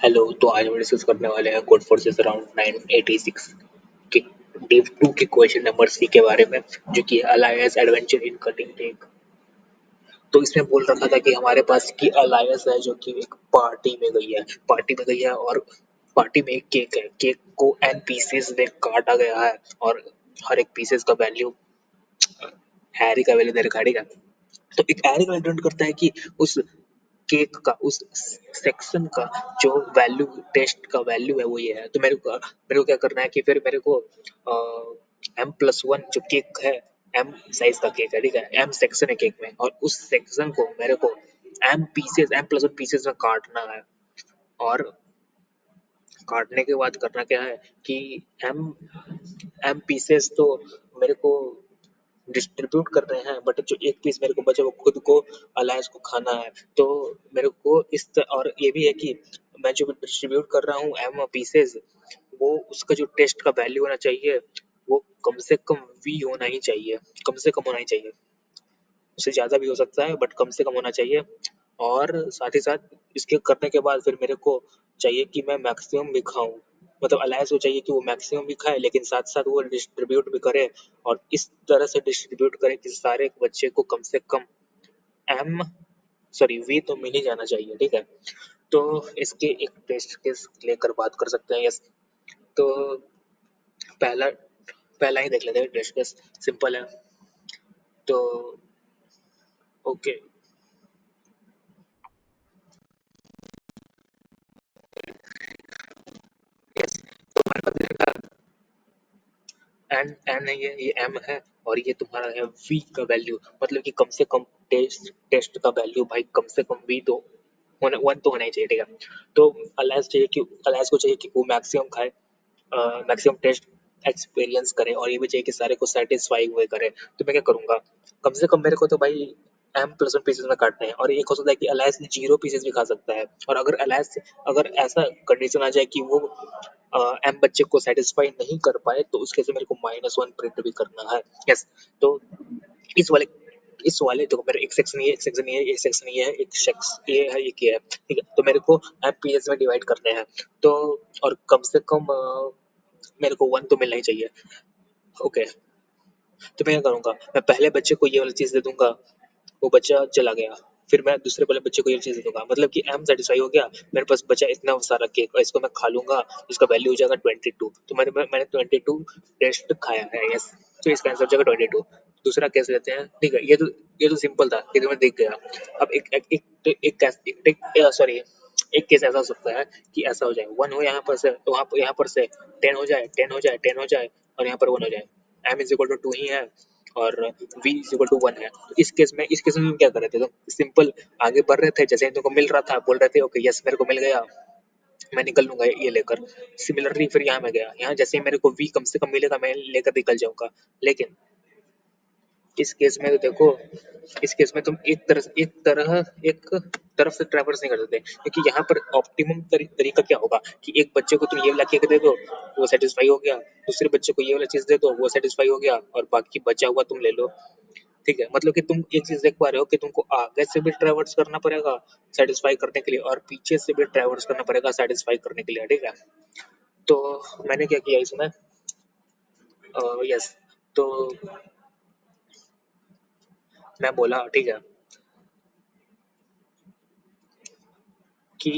Hello. तो आज हम डिस्कस करने वाले हैं कोड फोर्सेस अराउंड 986 के डे 2 के क्वेश्चन नंबर सी के बारे में, जो कि alliance adventure in cutting tech. तो इसमें बोल रखा था कि हमारे पास की अलायंस है जो कि एक पार्टी में गई है और पार्टी में एक केक है। केक को एन पीसेस में काटा गया है और हर एक पीसेस का वैल्यू हैरी का वैल्यू दे रखा है। तो एक हैरी का डिपेंड करता है कि उस केक का उस सेक्शन का जो वैल्यू टेस्ट का वैल्यू है वो ये है। तो मेरे को क्या करना है कि फिर मेरे को M+1 जो केक है, एम साइज का केक है, ठीक है, एम सेक्शन है केक में, और उस सेक्शन को मेरे को M+1 पीसेस में काटना है। और काटने के बाद करना क्या है कि एम एम पीसेस तो मेरे को डिस्ट्रीब्यूट कर रहे हैं, बट जो एक पीस मेरे को बचे वो खुद को अलायंस को खाना है। तो मेरे को और ये भी है कि मैं जो डिस्ट्रीब्यूट कर रहा हूँ एम पीसेस, वो उसका जो टेस्ट का वैल्यू होना चाहिए वो कम से कम वी होना ही चाहिए, कम से कम होना ही चाहिए। उससे ज़्यादा भी हो सकता है बट कम से कम होना चाहिए। और साथ ही साथ इसके करने के बाद फिर मेरे को चाहिए कि मैं मैक्सिमम भी खाऊं, मतलब अलायंस को चाहिए कि वो मैक्सिमम भी खाए लेकिन साथ साथ वो डिस्ट्रीब्यूट भी करे, और इस तरह से डिस्ट्रीब्यूट करे कि सारे बच्चे को कम से कम एम सॉरी वी तो मिल ही जाना चाहिए, ठीक है। तो इसके एक टेस्ट केस लेकर बात कर सकते हैं। यस। तो पहला पहला ही देख लेते हैं टेस्ट केस, सिंपल है। तो ओके। यस। तो हमारे पास एन एन है, ये एम है, और ये तुम्हारा है वी का वैल्यू, मतलब कि कम से कम टेस्ट टेस्ट का वैल्यू भाई कम से कम वी तो होना, वन तो होना ही चाहिए, ठीक है। तो अलायंस को चाहिए कि वो मैक्सिमम खाए, मैक्सिमम टेस्ट एक्सपीरियंस करे, और ये भी चाहिए कि सारे को सेटिस्फाई हुए करे। तो मैं क्या करूंगा, कम से कम मेरे को तो भाई M+1 पीसेस में काटने हैं, और एक हो सकता है कि अलायंस 0 पीसेस भी खा सकता है। और अगर ऐसा कंडीशन आ जाए कि वो एम बच्चे को सेटिस्फाई नहीं कर पाए, तो उसके से मेरे को -1 प्रिंट भी करना है। यस। तो इस वाले इस वाले देखो, मेरे एक सेक्शन ये, एक सेक्शन ये, एक सेक्शन ये है, एक शख्स ये है, एक ये है, ठीक है। तो मेरे को एमपीएस में डिवाइड करने हैं। तो और कम से कम मेरे को वन तो मिलना ही चाहिए। ओके। तो मैं क्या करूंगा, मैं पहले बच्चे को ये वाली चीज दे दूंगा, वो बच्चा चला गया। फिर मैं दूसरे वाले बच्चे को ये चीज दे दूंगा, मतलब कि एम सेटिस्फाई हो गया, मेरे पास बचा इतना सारा केक, और इसको मैं खा लूंगा। इसका वैल्यू हो जाएगा 22। तो मैंने 22 टेस्ट खाया है। यस। तो इसका आंसर हो जाएगा 22। दूसरा केस लेते हैं, ठीक है। ये तो सिंपल था, ये तो मैं देख गया। अब सॉरी एक केस ऐसा हो सकता है कि ऐसा हो जाए, वन हो यहाँ पर से, तो यहाँ पर से 10 हो जाए, 10 हो जाए, 10 हो जाए, और यहाँ पर 1 हो जाए। एम इज इक्वल टू 2 ही है और v इज इक्वल टू 1 है। तो इस केस में हम क्या कर रहे थे, तो सिंपल आगे बढ़ रहे थे, जैसे ही तुमको मिल रहा था बोल रहे थे ओके यस मेरे को मिल गया, मैं निकल लूंगा ये लेकर। सिमिलरली फिर यहाँ मैं गया, यहाँ जैसे ही मेरे को v कम से कम मिलेगा मैं लेकर निकल जाऊंगा। लेकिन इस केस में तो देखो, इस केस में तुम एक तरफ से ट्रैवर्स नहीं कर सकते, क्योंकि यहाँ पर ऑप्टिमम तरीका क्या होगा कि एक बच्चे को तुम ये वाला केक दे दो, वो सेटिस्फाई हो गया, दूसरे बच्चे को ये वाला चीज दे दो, वो सेटिस्फाई हो गया, और बाकी बचा हुआ तुम ले लो। ठीक है, मतलब कि तुम एक चीज देख पा रहे हो कि तुमको आगे से भी ट्रैवर्स करना पड़ेगा सेटिस्फाई करने के लिए, और पीछे से भी ट्रैवर्स करना पड़ेगा सेटिस्फाई करने के लिए, ठीक है। तो मैंने क्या किया इसमें, यस, तो मैं बोला ठीक है कि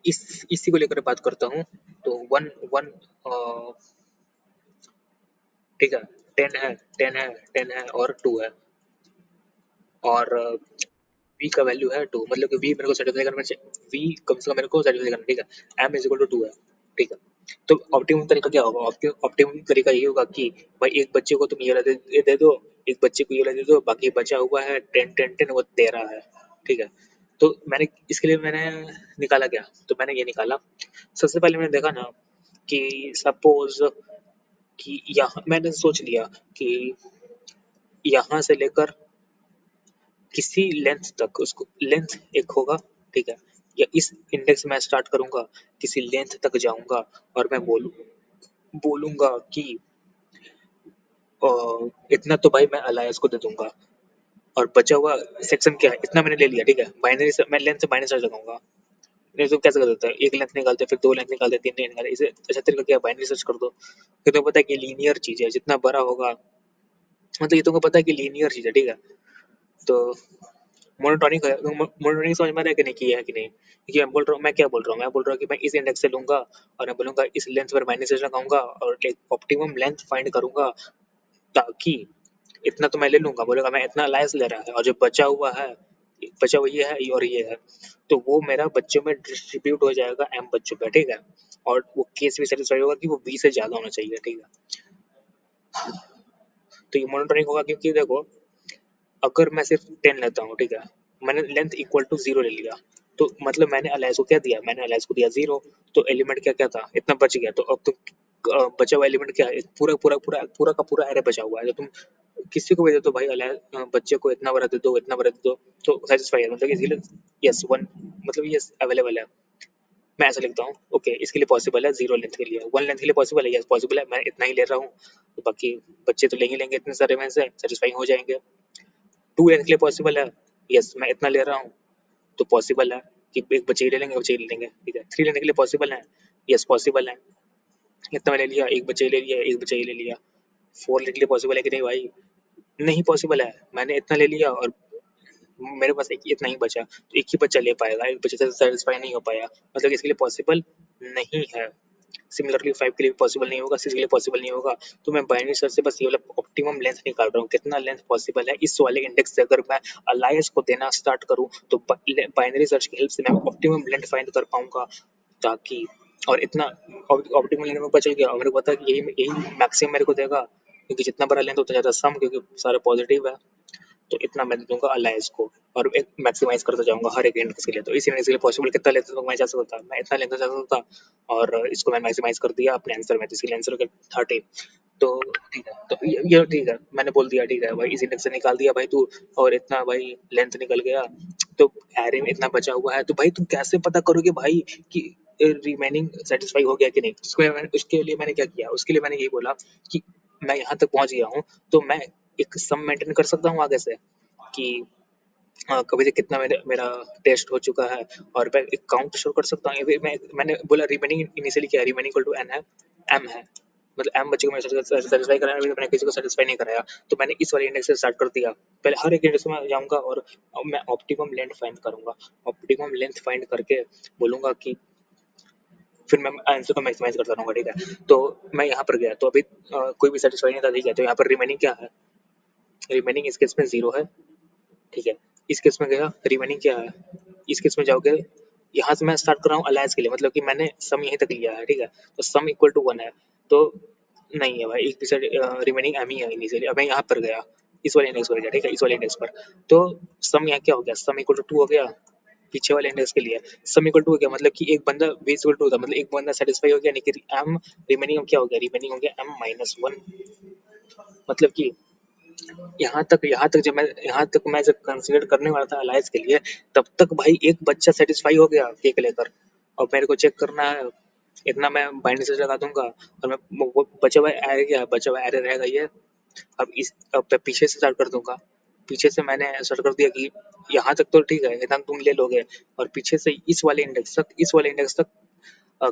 इसी को लेकर बात करता हूँ। तो वन वन ठीक है, 10 है, 10 है, 10 है और 2 है, और वी का वैल्यू है 2, मतलब कि वी मेरे को सेटिस्फाई करना चाहिए, वी कम से कम मेरे को सेटिस्फाई करना, ठीक है। एम इज इक्वल टू 2 है, ठीक है। तो ऑप्टिमम तरीका क्या होगा, ऑप्टिमम तरीका ये होगा कि भाई एक बच्चे को तुम ये वाला दे दो, एक बच्चे को ये वाला दे दो, बाकी बचा हुआ है 10 10 10, वो 13 है, ठीक है। तो मैंने निकाला क्या, तो मैंने ये निकाला, सबसे पहले मैंने देखा ना कि सपोज कि यहाँ मैंने सोच लिया कि यहाँ से लेकर किसी लेंथ तक, उसको लेंथ एक होगा, ठीक है, या इस इंडेक्स में स्टार्ट करूंगा, किसी लेंथ तक जाऊंगा, और मैं बोलूंगा कि इतना तो भाई मैं अलायंस को दे दूंगा, और बचा हुआ सेक्शन क्या है इतना मैंने ले लिया, ठीक है। बाइनरी से मैं लेंथ से माइनस कर लगाऊंगा, नहीं तो कैसे कर देता है, एक लेंथ निकालते फिर दो लेंथ निकालते तीन लेंथ निकालते, इसे अच्छा तरीका क्या, बाइनरी सर्च कर दो, फिर तो पता है कि लीनियर चीज है, जितना बड़ा होगा, मतलब ये तुमको पता है कि लीनियर चीज है, ठीक है। तो मोनोटोनिक है, मोनोटोनिक समझ में आ रहा है कि नहीं, किया है कि नहीं, क्योंकि मैं बोल रहा हूँ, मैं क्या बोल रहा हूँ, मैं बोल रहा हूँ कि मैं इस इंडेक्स से लूंगा और मैं बोलूंगा इस लेंथ पर माइनस लगाऊंगा और एक ऑप्टिमम लेंथ फाइंड करूंगा, ताकि इतना तो मैं ले लूंगा, बोलेगा मैं इतना अलायंस ले रहा है और जो बचा हुआ है, बचा हुआ ये है और ये है, तो वो मेरा बच्चों में डिस्ट्रीब्यूट हो जाएगा एम बच्चों पे, ठीक है। और वो केस भी सेटिस्फाई होगा कि वो बी से ज्यादा होना चाहिए, ठीक है। तो ये मोनोटोनिक होगा क्योंकि देखो, अगर मैं सिर्फ 10 लेता हूँ, ठीक है, मैंने लेंथ इक्वल टू 0 ले लिया, तो मतलब मैंने अलायंस को क्या दिया, मैंने अलायंस को दिया 0, तो एलिमेंट क्या क्या था, इतना बच गया, तो अब तुम बचा हुआ एलिमेंट क्या है, एक पूरा पूरा पूरा पूरा का पूरा एरे बचा हुआ है, तो तुम किसी को भी दे दो भाई अलायंस, बच्चे को इतना बड़ा दे दो, इतना बड़ा दे दो, तो सेटिस्फाई है, मतलब इसलिए यस वन, मतलब यस अवेलेबल है। मैं ऐसा लिखता हूँ, ओके इसके लिए पॉसिबल है, 0 लेंथ के लिए, 1 लेंथ के लिए पॉसिबल है, यस पॉसिबल है, मैं इतना ही ले रहा हूँ, तो बाकी बच्चे तो लेंगे लेंगे इतने सारे में से, सेटिस्फाई हो जाएंगे। 2 लेंथ के लिए पॉसिबल है, यस मैं इतना ले रहा हूँ, तो पॉसिबल है कि एक बच्चे ही ले लेंगे, बच्चे ही ले लेंगे, ठीक है। 3 लेने के लिए पॉसिबल है, यस पॉसिबल है, इतना मैंने लिया, एक बच्चे ही ले लिया, एक बच्चे ही ले लिया। 4 लेने के लिए पॉसिबल है कि नहीं भाई, नहीं पॉसिबल है, मैंने इतना ले लिया और मेरे पास एक इतना ही बचा, तो एक ही बच्चा ले पाएगा, एक बच्चे से सेटिस्फाई नहीं हो पाया, मतलब इसके लिए पॉसिबल नहीं है। सिमिलरली 5 के लिए पॉसिबल नहीं होगा, 6 के लिए पॉसिबल नहीं होगा, तो मैं बाइनरी सर्च से बस ये वाला ऑप्टिमम लेंथ निकाल रहा हूँ, कितना लेंथ पॉसिबल है इस वाले इंडेक्स से, अगर मैं अलायंस को देना स्टार्ट करूँ तो बाइनरी सर्च की हेल्प से मैं ऑप्टिमम लेंथ फाइंड कर पाऊंगा, ताकि और इतना ऑप्टिमल लेने में पता चल गया और मेरे को पता है कि यही यही मैक्सिमम मेरे को देगा, क्योंकि जितना बड़ा लेंथ उतना ज़्यादा सम, क्योंकि सारा पॉजिटिव है, तो इतना मैं दे दूंगा अलायंस को और एक मैक्सिमाइज करता जाऊंगा हर एक इंडेक्स के लिए, तो इसी इंडेक्स के लिए पॉसिबल कितना लेता तो मैं जा सकता था, मैं इतना लेता जा सकता था और इसको मैं मैक्सिमाइज कर दिया अपने आंसर में, तो इसके आंसर का 30, तो ठीक है, तो ये ठीक है, मैंने बोल दिया ठीक है भाई, इस इंडेक्स से निकाल दिया भाई तू, और इतना भाई लेंथ निकल गया, तो एरे में इतना बचा हुआ है, तो भाई तुम कैसे पता करोगे भाई कि रिमेनिंग सेटिस्फाई हो गया कि नहीं, उसके लिए मैंने क्या किया, उसके लिए मैंने यही बोला कि मैं यहाँ तक पहुंच गया हूँ, तो मैं एक सम मेंटेन कर सकता हूँ आगे से, कि कभी से कितना मेरा टेस्ट हो चुका है, और मैं एक काउंट शो कर सकता हूँ, ये भी मैंने बोला रिमेनिंग इनिशियली क्या है, रिमेनिंग इक्वल टू एन है, एम है, मतलब एम बच्चे को मैंने सेटिस्फाई कराया, अभी मैंने किसी को सेटिस्फाई नहीं कराया, तो मैंने इस वाले इंडेक्स से स्टार्ट कर दिया, पहले हर एक इंडेक्स में जाऊंगा और अब मैं ऑप्टिमम लेंथ फाइंड करूंगा, ऑप्टिमम लेंथ फाइंड करके बोलूंगा कि फिर मैं आंसर को मैक्सिमाइज करता रहूंगा, ठीक है। तो मैं यहाँ पर गया, तो अभी कोई भी सेटिस्फाई नहीं था, ठीक है, तो यहाँ पर रिमेनिंग क्या है, रिमेनिंग इस केस में 0 है, ठीक है। इस केस में गया, रिमेनिंग क्या है, इस केस में जाओगे, यहाँ से मैं स्टार्ट कर रहा हूँ अलायंस के लिए, मतलब कि मैंने सम यहीं तक लिया है, ठीक है, तो सम इक्वल टू 1 है, तो नहीं है भाई, एक पीछे रिमेनिंग एम ही है इनिशियली, अब मैं यहाँ पर गया, इस वाले इंडेक्स पर गया, ठीक है, इस वाले इंडेक्स पर, तो सम यहाँ क्या हो गया, सम इक्वल टू 2 हो गया, पीछे वाले इंडेक्स के लिए सम इक्वल टू हो गया, मतलब कि एक बंदा बी इक्वल टू था, मतलब एक बंदा सेटिस्फाई हो गया, यानी कि एम रिमेनिंग क्या हो गया, रिमेनिंग हो गया एम माइनस वन, मतलब कि यहाँ तक मैं जब कंसीडर करने वाला था अलायंस के लिए, तब तक भाई एक बच्चा सेटिस्फाई हो गया केक लेकर, और मेरे को चेक करना है, इतना मैं बाइनरी सर्च लगा दूंगा, और मैं वो बचा हुआ एरे, क्या बचा हुआ एरे रहेगा ये, अब मैं पीछे से स्टार्ट कर दूंगा, पीछे से मैंने स्टार्ट कर दिया कि यहाँ तक तो ठीक है, इतना तुम ले लोगे, और पीछे से इस वाले इंडेक्स तक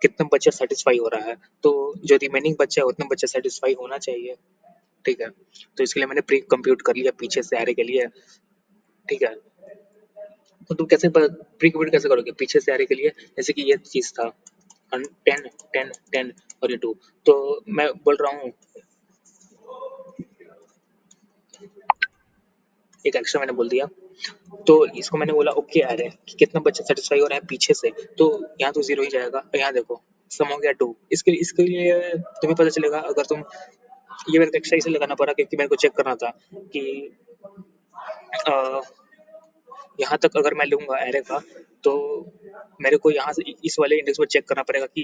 कितना बच्चा सेटिस्फाई हो रहा है, तो जो रिमेनिंग बच्चा है उतना बच्चा सेटिस्फाई होना चाहिए, ठीक है। तो इसके लिए मैंने प्री कंप्यूट कर लिया पीछे से एरे के लिए, ठीक है। तो तुम कैसे प्री कंप्यूट कैसे करोगे पीछे से एरे के लिए, जैसे कि ये चीज था 10 10 10 और ये 2, तो मैं बोल रहा हूँ एक एक्स्ट्रा मैंने बोल दिया, तो इसको मैंने बोला ओके एरे कि कितना बच्चा सेटिस्फाई हो रहा है पीछे से, तो यहाँ तो 0 ही जाएगा, यहाँ देखो सम हो गया 2, इसके लिए तुम्हें पता चलेगा, अगर तुम ये मेरे को एक्स्ट्रा इसे लगाना पड़ा क्योंकि मेरे को चेक करना था कि अ, यहाँ तक अगर मैं लूंगा एरे का, तो मेरे को यहाँ से इस वाले इंडेक्स पर चेक करना पड़ेगा कि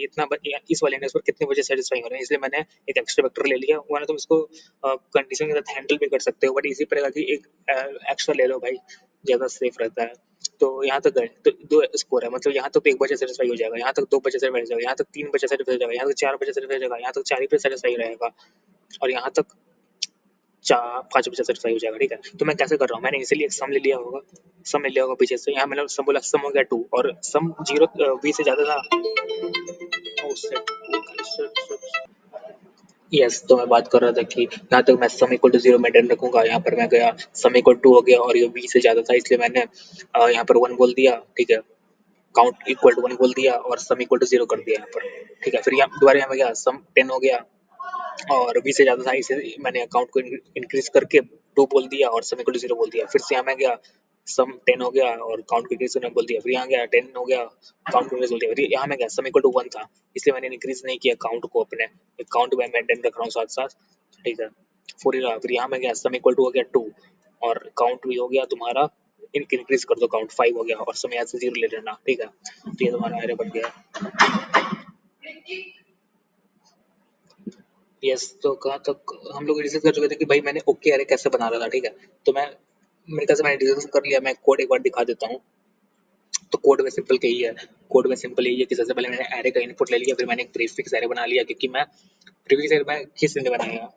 इस वाले इंडेक्स पर कितने बजे सेटिस्फाई हो रहे हैं, इसलिए मैंने एक एक्स्ट्रा वेक्टर ले लिया, वरना तुम इसको कंडीशन के साथ हैंडल भी कर सकते हो, बट इजी पड़ेगा कि एक एक्स्ट्रा ले लो भाई, ज़्यादा सेफ रहता है। तो यहाँ तक गए तो 2 स्कोर है, मतलब यहाँ तक तो 1 बजे सेटिस्फाई हो जाएगा, यहाँ तक 2 बजे सेटिस्फाई हो जाएगा, यहाँ तक 3 बजे सेटिस्फाई हो जाएगा, यहाँ तक 4 बजे सेटिस्फाई हो जाएगा, यहाँ तक 4 ही पे सेटिस्फाई रहेगा, और यहाँ तक चार 5 बजे सेटिस्फाई हो जाएगा, ठीक है। तो मैं कैसे कर रहा हूँ, मैंने इजीली एक सम ले लिया होगा, सम ले लिया होगा पीछे से, यहाँ मैंने सम बोला, सम हो गया 2 और सम 0 v से ज्यादा था। Oh, shit. यस, तो मैं बात कर रहा था कि यहाँ तक मैं सम इक्वल टू 0 मेंटेन रखूंगा। यहाँ पर मैं गया, सम इक्वल 2 हो गया और ये v से ज्यादा था, इसलिए मैंने यहाँ पर 1 बोल दिया, ठीक है। काउंट इक्वल टू 1 बोल दिया और सम इक्वल टू 0 कर दिया यहाँ पर, ठीक है। फिर यहाँ दोबारा यहाँ में गया, सम 10 हो गया और 20 से ज़्यादा था, इसे मैंने अकाउंट को इंक्रीज करके 2 बोल दिया और सम इक्वल टू 0 बोल दिया। फिर से यहाँ मैं गया, सम 10 हो गया और काउंट को इंक्रीज करने बोल दिया। फिर यहाँ गया 10 हो गया, काउंट को इंक्रीज बोल दिया। फिर यहाँ मैं गया, सम इक्वल टू 1 था, इसलिए मैंने इंक्रीज नहीं किया काउंट को, अपने काउंट में मेंटेन रख रहा हूँ साथ साथ, ठीक है। फिर यहाँ मैं गया, सम इक्वल टू हो गया 2 और काउंट भी हो गया तुम्हारा, इंक्रीज कर दो, काउंट 5 हो गया और समय यहाँ से 0 ले लेना, ठीक है। तो ये तुम्हारा एरे बन गया। यस, तो कहाँ तक हम लोग डिस्कस कर चुके थे कि भाई मैंने ओके एरे कैसे बना रहा था, ठीक है। तो मैं मेरे ख्याल से मैंने डिस्कस कर लिया, मैं कोड एक बार दिखा देता हूँ। तो कोड में सिंपल यही है, कोड में सिंपल यही है कि सबसे पहले मैंने एरे का इनपुट ले लिया, फिर मैंने एक प्रीफिक्स एरे बना लिया, क्योंकि मैं प्रीफिक्स एरे में किस लिए बनाया,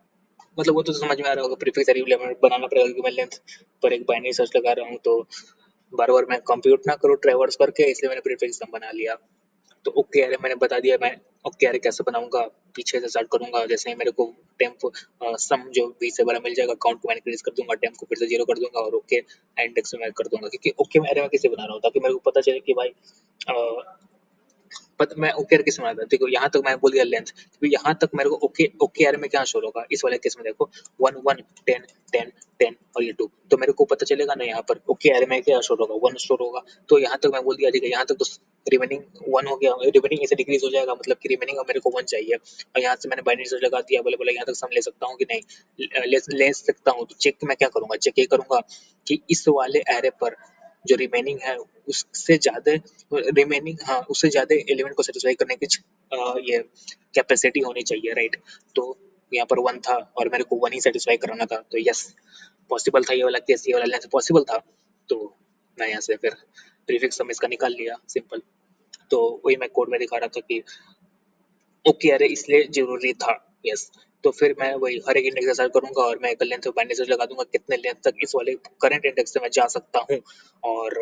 मतलब वो तो समझ में आ रहा होगा। प्रीफिक्स एरे बनाना पड़ेगा क्योंकि मैं लेंथ पर एक बाइनरी सर्च लगा रहा हूँ, तो बार बार मैं कंप्यूट ना करूँ ट्रैवर्स करके, इसलिए मैंने प्रीफिक्स बना लिया। तो ओके एरे मैंने बता दिया, मैं ओके एरे कैसे बनाऊंगा, पीछे से स्टार्ट करूंगा। जैसे ही मेरे को टेम्प सम जो 20 से बड़ा मिल जाएगा, काउंट को मैं इंक्रीज कर दूंगा, टेम्प को फिर से 0 कर दूंगा और ओके इंडेक्स में कर दूंगा, क्योंकि ओके एरे में किसे बना रहा हूँ ताकि मेरे को पता चले कि भाई बट मैं ओके किस में आता है। देखो यहाँ तक मैं बोल दिया लेंथ, तो यहाँ तक मेरे को ओके ओके एरे में क्या शो होगा, इस वाले केस में देखो 1 1 10 10 10 और ये 2, तो मेरे को पता चलेगा ना यहाँ पर ओके एरे में क्या शो होगा, 1 स्टोर होगा। तो यहाँ तक मैं बोल दिया, ठीक है। यहाँ तक तो रिमेनिंग 1 हो गया, रिमेनिंग ऐसे डिक्रीज हो जाएगा, मतलब कि रिमेनिंग अब मेरे को 1 चाहिए। और यहाँ से मैंने बाइनरी सर्च लगा दिया, बोले बोले यहाँ तक सम ले सकता हूँ कि नहीं ले सकता हूँ। तो चेक मैं क्या करूंगा, चेक ये करूंगा कि इस वाले एरे पर जो रिमेनिंग है उससे ज्यादा रिमेनिंग, हाँ उससे ज्यादा एलिमेंट को सेटिस्फाई करने की ये कैपेसिटी होनी चाहिए, राइट। तो यहाँ पर 1 था और मेरे को 1 ही सेटिस्फाई कराना था, तो यस पॉसिबल था ये वाला केस, ये वाला लेंथ पॉसिबल था। तो मैं यहाँ से फिर प्रीफिक्स सम इसका निकाल लिया, सिंपल। तो वही मैं कोड में दिखा रहा था कि ओके अरे इसलिए जरूरी था, यस। तो फिर मैं वही हर एक इंडेक्स के साथ करूंगा और मैं एक लेंथ बाइनरी सर्च लगा दूंगा कितने लेंथ तक इस वाले करंट इंडेक्स से मैं जा सकता हूँ। और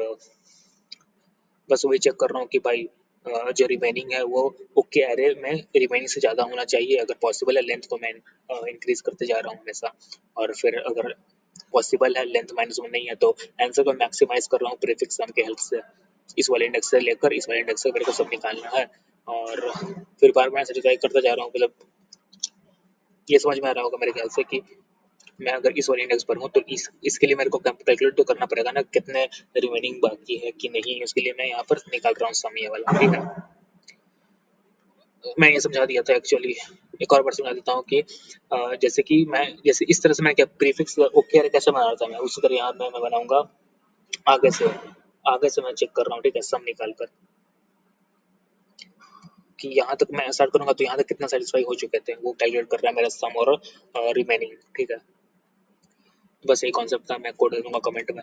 बस वही चेक कर रहा हूँ कि भाई जो रिमेनिंग है वो ओके एरे में रिमेनिंग से ज़्यादा होना चाहिए, अगर पॉसिबल है लेंथ को मैं इंक्रीज करते जा रहा हूँ हमेशा। और फिर अगर पॉसिबल है लेंथ -1 नहीं है तो आंसर को मैक्सिमाइज कर रहा हूँ प्रीफिक्स सम के हेल्प से, इस वाले इंडेक्स से लेकर इस वाले इंडेक्स से मेरे को सब निकालना है। और फिर बार बार सेटिस्फाई करता जा रहा हूँ, मतलब ये समझ में आ रहा होगा मेरे ख्याल से कि मैं अगर इस वाले इंडेक्स पर हूँ तो इसके लिए मेरे को कैलकुलेट तो करना पड़ेगा ना कितने रिमेनिंग बाकी है कि नहीं, उसके लिए मैं यहाँ पर निकाल रहा हूँ सम ये वाला, ठीक है। मैं ये समझा दिया था एक्चुअली। एक और बार समझा देता हूँ कि जैसे कि मैं जैसे इस तरह से मैं क्या प्रीफिक्स ओके कैसे बना रहा था, मैं उसी तरह यहाँ मैं बनाऊंगा आगे से। आगे से मैं चेक कर रहा हूँ, ठीक है, सम निकाल कर कि यहाँ तक मैं स्टार्ट करूंगा तो यहाँ तक कितना सेटिस्फाई हो चुके थे, वो कैलकुलेट कर रहा है मेरा सम और रिमेनिंग, ठीक है। बस यही कॉन्सेप्ट था, मैं कोड दे दूंगा कमेंट में।